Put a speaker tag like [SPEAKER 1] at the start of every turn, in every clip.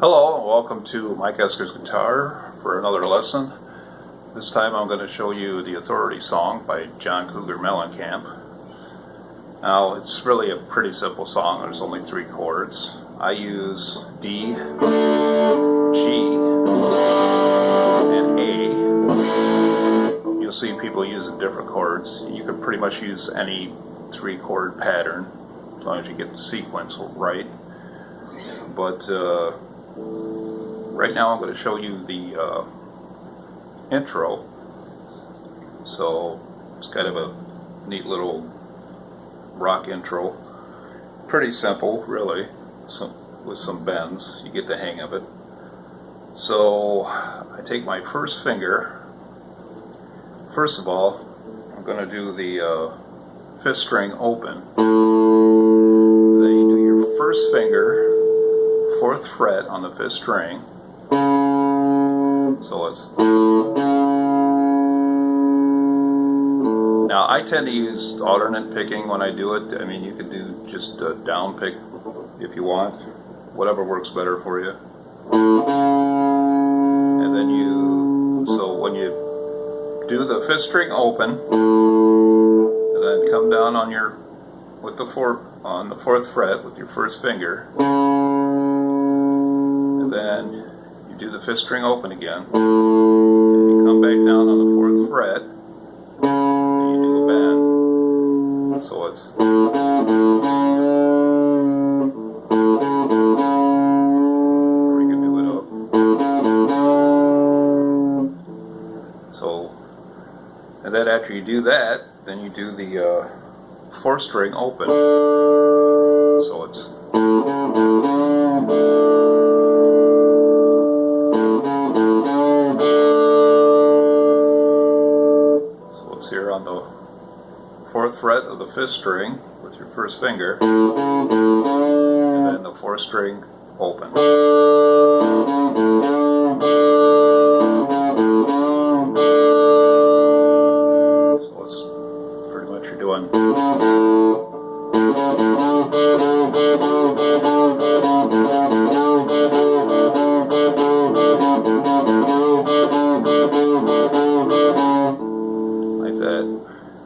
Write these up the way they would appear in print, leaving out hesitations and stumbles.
[SPEAKER 1] Hello and welcome to Mike Esker's Guitar for another lesson. This time I'm going to show you the Authority song by Cougar Mellencamp. Now it's really a pretty simple song. There's only 3 chords. I use D, G, and A. You'll see people using different chords. You can pretty much use any 3-chord pattern as long as you get the sequence right. But right now I'm going to show you the intro. So it's kind of a neat little rock intro. Pretty simple, really, with some bends. You get the hang of it. So I take my first finger. First of all, I'm going to do the 5th string open. Then you do your first finger, 4th fret on the 5th string. So it's. Now I tend to use alternate picking when I do it. I mean, you can do just a down pick if you want, whatever works better for you. And then so when you do the 5th string open, and then come down on on the 4th fret with your first finger. Then you do the 5th string open again, and you come back down on the 4th fret, and you do a bend. So it's. Or you can do it up. So, and then after you do that, then you do the 4th string open. So it's. Here on the 4th fret of the 5th string with your first finger, and then the 4th string open. So it's pretty much you're doing.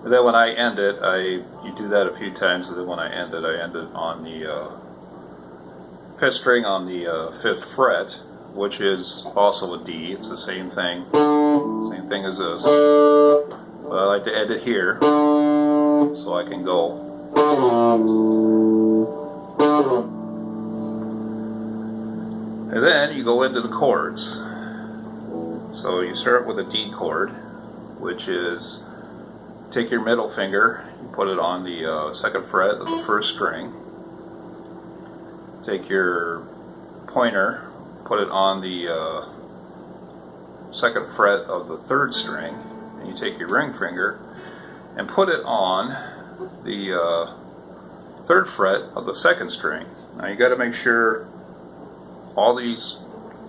[SPEAKER 1] And then when I end it, you do that a few times, and then when I end it on the 5th string on the 5th fret, which is also a D. It's the same thing as this. But I like to end it here, so I can go. And then you go into the chords. So you start with a D chord, which is. Take your middle finger, you put it on the 2nd fret of the 1st string. Take your pointer, put it on the 2nd fret of the 3rd string, and you take your ring finger and put it on the 3rd fret of the 2nd string. Now you got to make sure all these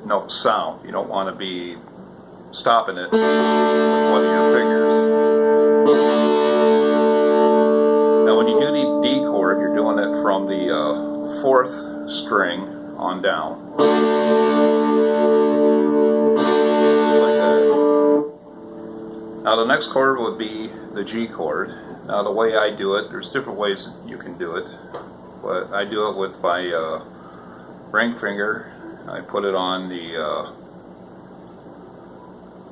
[SPEAKER 1] notes sound. You don't want to be stopping it with one of your fingers. Now when you do the D chord, you're doing it from the 4th string on down. Like that. Now the next chord would be the G chord. Now the way I do it, there's different ways you can do it, but I do it with my ring finger. I put it on the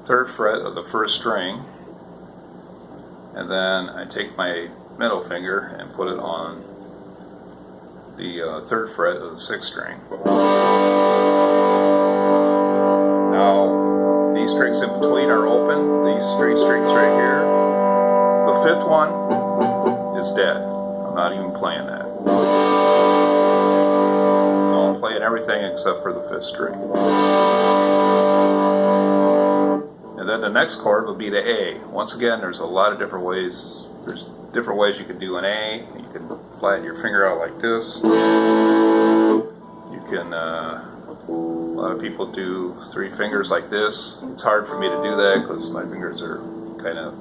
[SPEAKER 1] 3rd fret of the 1st string, and then I take my middle finger and put it on the 3rd fret of the 6th string. Now these strings in between are open, these three strings right here. The fifth one is dead. I'm not even playing that. So I'm playing everything except for the fifth string. And then the next chord will be the A. Once again, there's a lot of different ways. There's different ways you can do an A. You can flatten your finger out like this. You can, a lot of people do 3 fingers like this. It's hard for me to do that because my fingers are kind of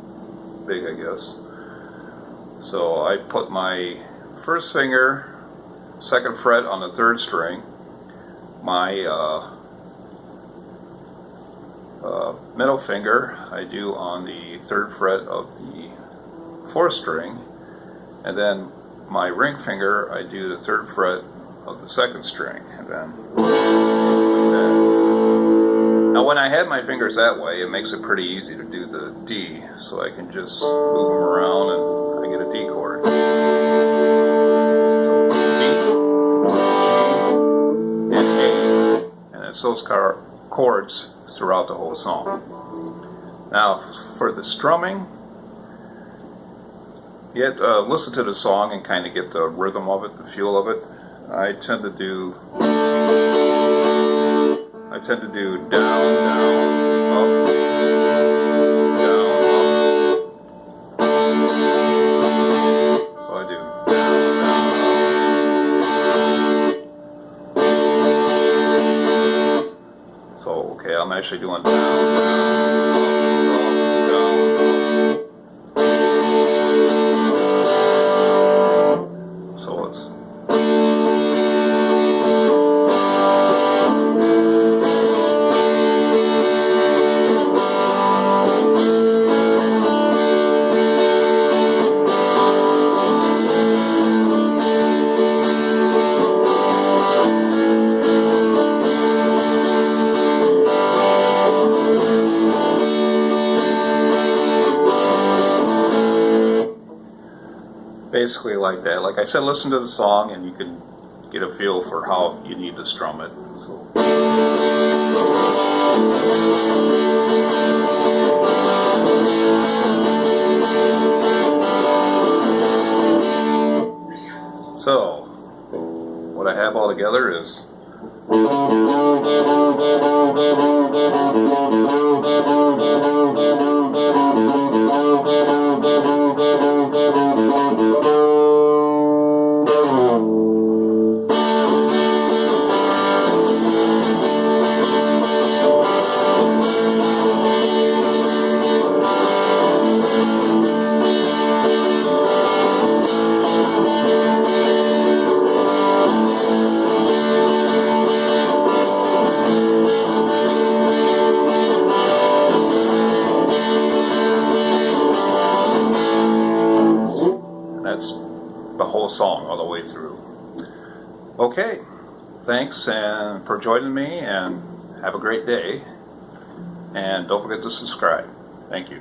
[SPEAKER 1] big, I guess. So I put my first finger, 2nd fret on the 3rd string, my middle finger I do on the 3rd fret of the 4th string, and then my ring finger I do the 3rd fret of the 2nd string, and then now when I have my fingers that way, it makes it pretty easy to do the D, so I can just move them around and I get a D chord. So D, G, and A, and it's those chords throughout the whole song. Now for the strumming, you have to listen to the song and kind of get the rhythm of it, the feel of it. I tend to do down, down, up, down, up. So I do down, down, up. So okay, I'm actually doing down, down, down, down. So it's basically like that. Like I said, listen to the song and you can get a feel for how you need to strum it. So what I have all together is the whole song all the way through. Okay, thanks and for joining me, and have a great day, and don't forget to subscribe. Thank you.